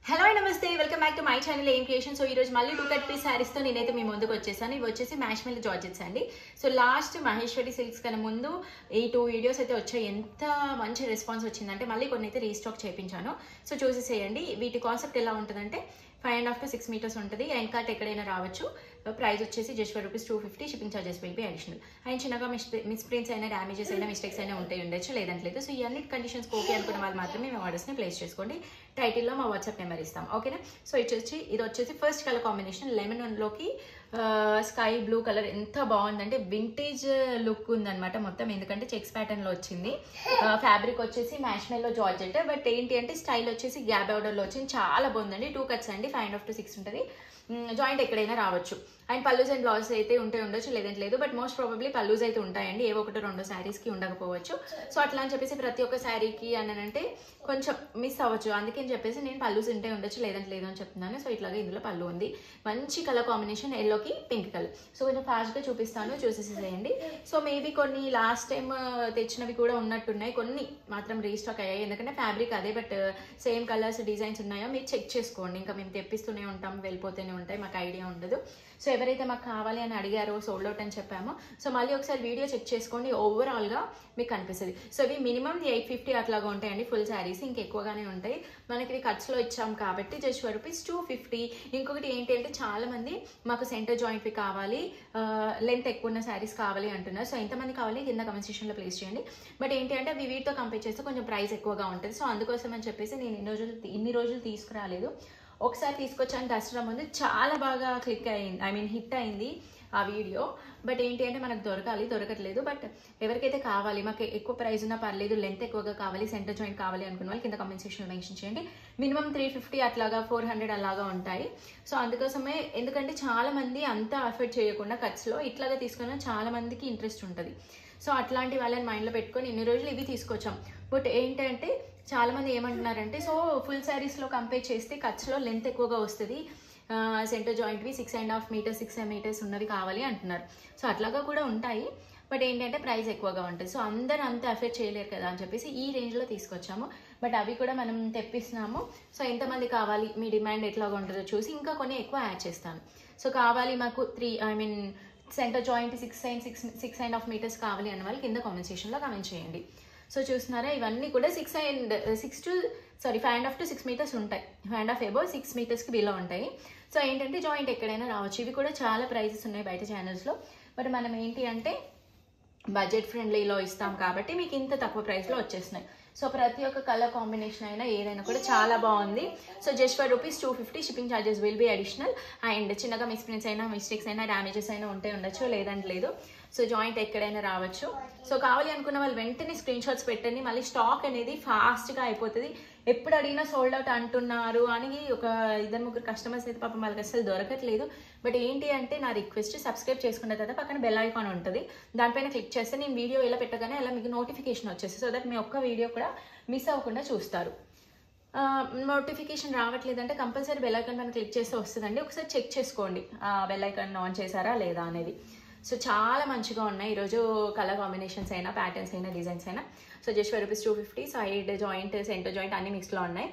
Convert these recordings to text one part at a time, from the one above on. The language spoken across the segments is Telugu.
హలో నమస్తే welcome back to my channel ఏం క్రియేషన్. సో ఈ రోజు మళ్ళీ 2 కట్ పీస్ సారీస్ తో నేనైతే మీ ముందుకు వచ్చేసాను. ఇవి వచ్చేసి మ్యాష్మెల్ జార్జెట్స్ అండి. సో లాస్ట్ మహేశ్వరి సిల్క్స్ కన్నా ముందు ఈ 2 వీడియోస్ అయితే వచ్చాయి. ఎంత మంచి రెస్పాన్స్ వచ్చిందంటే మళ్ళీ కొన్ని అయితే రీస్టాక్ చేయించాను. సో చూసేసేయండి. వీటి కాన్సెప్ట్ ఎలా ఉంటుందంటే 5.5 to 6 meters ఉంటుంది. ఎండ్ కార్ట్ ఎక్కడైనా రావచ్చు. ప్రైస్ వచ్చేసి just ₹250. Shipping charges will be additional. And చిన్నగా మిస్ప్రింట్స్ అయినా డ్యామేజెస్ అయినా మిస్టేక్స్ అయినా ఉంటాయి ఉండొచ్చు, లేదంటే లేదు. సో ఈ అన్ని కండిషన్స్ ఓకే అనుకున్న వాళ్ళు మాత్రమే మేము ఆర్డర్స్ని ప్లేస్ చేసుకోండి. టైటిల్లో మా వాట్సాప్ నెంబర్ ఇస్తాం, ఓకేనా. సో ఇది వచ్చేసి ఫస్ట్ కలర్ కాంబినేషన్ లెమన్లోకి స్కై బ్లూ కలర్. ఎంత బాగుందంటే వింటేజ్ లుక్ ఉందన్నమాట మొత్తం, ఎందుకంటే చెక్స్ ప్యాటర్న్ లో వచ్చింది. ఫ్యాబ్రిక్ వచ్చేసి మ్యాష్మెల్లో జార్జెట్, బట్ ఏంటి అంటే స్టైల్ వచ్చేసి గ్యాప్ బోర్డర్ లో వచ్చింది. చాలా బాగుందండి. 2 cuts అండి. 5.5 to 6 ఉంటుంది. జాయింట్ ఎక్కడైనా రావచ్చు. అండ్ పల్లూస్ అండ్ బ్లౌజ్ అయితే ఉండొచ్చు, లేదంటే లేదు. బట్ మోస్ట్ ప్రాబబ్లీ పల్లూస్ అయితే ఉంటాయండి. ఏవో 1-2 శారీస్కి ఉండకపోవచ్చు. సో అట్లా అని చెప్పేసి ప్రతి ఒక్క శారీకి అంటే కొంచెం మిస్ అవ్వచ్చు. అందుకని చెప్పేసి నేను పల్లూస్ ఉంటే ఉండొచ్చు, లేదంటే లేదు అని చెప్తున్నాను. సో ఇట్లాగే ఇందులో పళ్ళు ఉంది. మంచి కలర్ కాంబినేషన్, ఎల్లోకి పింక్ కలర్. సో కొంచెం ఫాస్ట్గా చూపిస్తాను, చూసేసేయండి. సో మేబీ కొన్ని లాస్ట్ టైం తెచ్చినవి కూడా ఉన్నట్టున్నాయి, కొన్ని మాత్రం రీస్టాక్ అయ్యాయి. ఎందుకంటే ఫ్యాబ్రిక్ అదే, బట్ సేమ్ కలర్స్ డిజైన్స్ ఉన్నాయో మీరు చెక్ చేసుకోండి. ఇంకా మేము తెప్పిస్తూనే ఉంటాం, వెళ్ళిపోతూనే ఉంటాయి, మాకు ఐడియా ఉండదు. సో ఎవరైతే మాకు కావాలి అని అడిగారో సోల్డ్ అవుట్ అని చెప్పామో, సో మళ్ళీ ఒకసారి వీడియో చెక్ చేసుకోండి. ఓవరాల్గా మీకు కనిపిస్తుంది. సో ఇవి మినిమం 850 అట్లాగా ఉంటాయండి ఫుల్ శారీస్, ఇంకెక్కువగానే ఉంటాయి. మనకి ఇది కట్స్లో ఇచ్చాం కాబట్టి జస్ట్ ₹250. ఇంకొకటి ఏంటి అంటే చాలా మంది మాకు సెంటర్ జాయింట్వి కావాలి, లెంత్ ఎక్కువ ఉన్న శారీస్ కావాలి అంటున్నారు. సో ఎంతమంది కావాలి కింద కమెంట్ సెక్షన్లో ప్లేస్ చేయండి. బట్ ఏంటి అంటే అవి వీటితో కంపేర్ చేస్తే కొంచెం ప్రైస్ ఎక్కువగా ఉంటుంది. సో అందుకోసం అని చెప్పేసి నేను ఇన్ని రోజులు తీసుకురాలేదు. ఒకసారి తీసుకొచ్చాను దసరా ముందు, చాలా బాగా క్లిక్ అయింది, హిట్ అయింది ఆ వీడియో. బట్ ఏంటి అంటే మనకు దొరకట్లేదు. బట్ ఎవరికైతే కావాలి, మాకు ఎక్కువ ప్రైస్ ఉన్నా పర్లేదు, లెంత్ ఎక్కువగా కావాలి, సెంటర్ జాయింట్ కావాలి అనుకున్న వాళ్ళు కింద కామెంట్ సెక్షన్లో మెన్షన్ చేయండి. మినిమం 350 అట్లాగా 400 అలాగా ఉంటాయి. సో అందుకోసమే, ఎందుకంటే చాలా మంది అంతా అఫోర్డ్ చేయకుండా కట్స్లో ఇట్లాగా తీసుకున్న చాలా మందికి ఇంట్రెస్ట్ ఉంటుంది. సో అట్లాంటి వాళ్ళని మైండ్లో పెట్టుకొని ఇన్ని రోజులు ఇవి తీసుకొచ్చాం. బట్ ఏంటంటే చాలా మంది ఏమంటున్నారంటే, సో ఫుల్ శారీస్లో కంపేర్ చేస్తే కట్స్లో లెంత్ ఎక్కువగా వస్తుంది, సెంటర్ జాయింట్వి 6.5 meters 6 meters ఉన్నవి కావాలి అంటున్నారు. సో అట్లాగా కూడా ఉంటాయి, బట్ ఏంటంటే ప్రైస్ ఎక్కువగా ఉంటుంది. సో అందరూ అంత అఫోర్డ్ చేయలేరు కదా అని చెప్పేసి ఈ రేంజ్లో తీసుకొచ్చాము. బట్ అవి కూడా మనం తెప్పిస్తున్నాము. సో ఎంతమంది కావాలి, మీ డిమాండ్ ఎట్లాగా ఉంటుందో చూసి ఇంకా కొన్ని ఎక్కువ యాడ్ చేస్తాను. సో కావాలి మాకు సెంటర్ జాయింట్ 6.5 meters కావాలి అన్న వాళ్ళు కింద కామెంట్ సెక్షన్లో కామెంట్ చేయండి. సో చూస్తున్నారా, ఇవన్నీ కూడా 5.5 to 6 meters ఉంటాయి. 5.5 above 6 metersకి బిలో ఉంటాయి. సో ఏంటంటే జాయింట్ ఎక్కడైనా రావచ్చు. ఇవి కూడా చాలా ప్రైజెస్ ఉన్నాయి బయట ఛానల్స్లో. బట్ మనం ఏంటి అంటే బడ్జెట్ ఫ్రెండ్లీలో ఇస్తాం కాబట్టి మీకు ఇంత తక్కువ ప్రైస్లో వచ్చేస్తున్నాయి. సో ప్రతి ఒక్క కలర్ కాంబినేషన్ అయినా ఏదైనా కూడా చాలా బాగుంది. So just ₹250. Shipping charges will be additional. And చిన్నగా మిస్ప్రింట్స్ అయినా మిస్టేక్స్ అయినా డ్యామేజెస్ అయినా ఉండొచ్చు, లేదంటే లేదు. సో జాయింట్ ఎక్కడైనా రావచ్చు. సో కావాలి అనుకున్న వాళ్ళు వెంటనే స్క్రీన్ షాట్స్ పెట్టండి. మళ్ళీ స్టాక్ అనేది ఫాస్ట్గా అయిపోతుంది. ఎప్పుడు అడిగినా సోల్డ్ అవుట్ అంటున్నారు అని ఒక 2-3 కస్టమర్స్ అయితే పాపం వాళ్ళకి అసలు దొరకట్లేదు. బట్ ఏంటి అంటే నా రిక్వెస్ట్, సబ్స్క్రైబ్ చేసుకున్న తర్వాత పక్కన బెల్ ఐకాన్ ఉంటుంది, దానిపైన క్లిక్ చేస్తే నేను వీడియో ఇలా పెట్టగానే అలా మీకు నోటిఫికేషన్ వచ్చేసి, సో దట్ మీ ఒక్క వీడియో కూడా మిస్ అవ్వకుండా చూస్తారు. నోటిఫికేషన్ రావట్లేదంటే కంపల్సరీ బెల్ ఐకాన్ పైన క్లిక్ చేస్తే వస్తుందండి. ఒకసారి చెక్ చేసుకోండి బెల్ ఐకాన్ ఆన్ చేశారా లేదా అనేది. సో చాలా మంచిగా ఉన్నాయి ఈరోజు కలర్ కాంబినేషన్స్ అయినా, ప్యాటర్న్స్ అయినా, డిజైన్స్ అయినా. So just ₹250. Side joint, centre joint అన్ని మిక్స్లో ఉన్నాయి.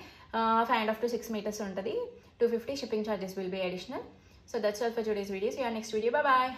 5.5 to 6 meters ఉంటుంది. 250. Shipping charges will be additional. So that's all for today's videos. Your next video. Bye.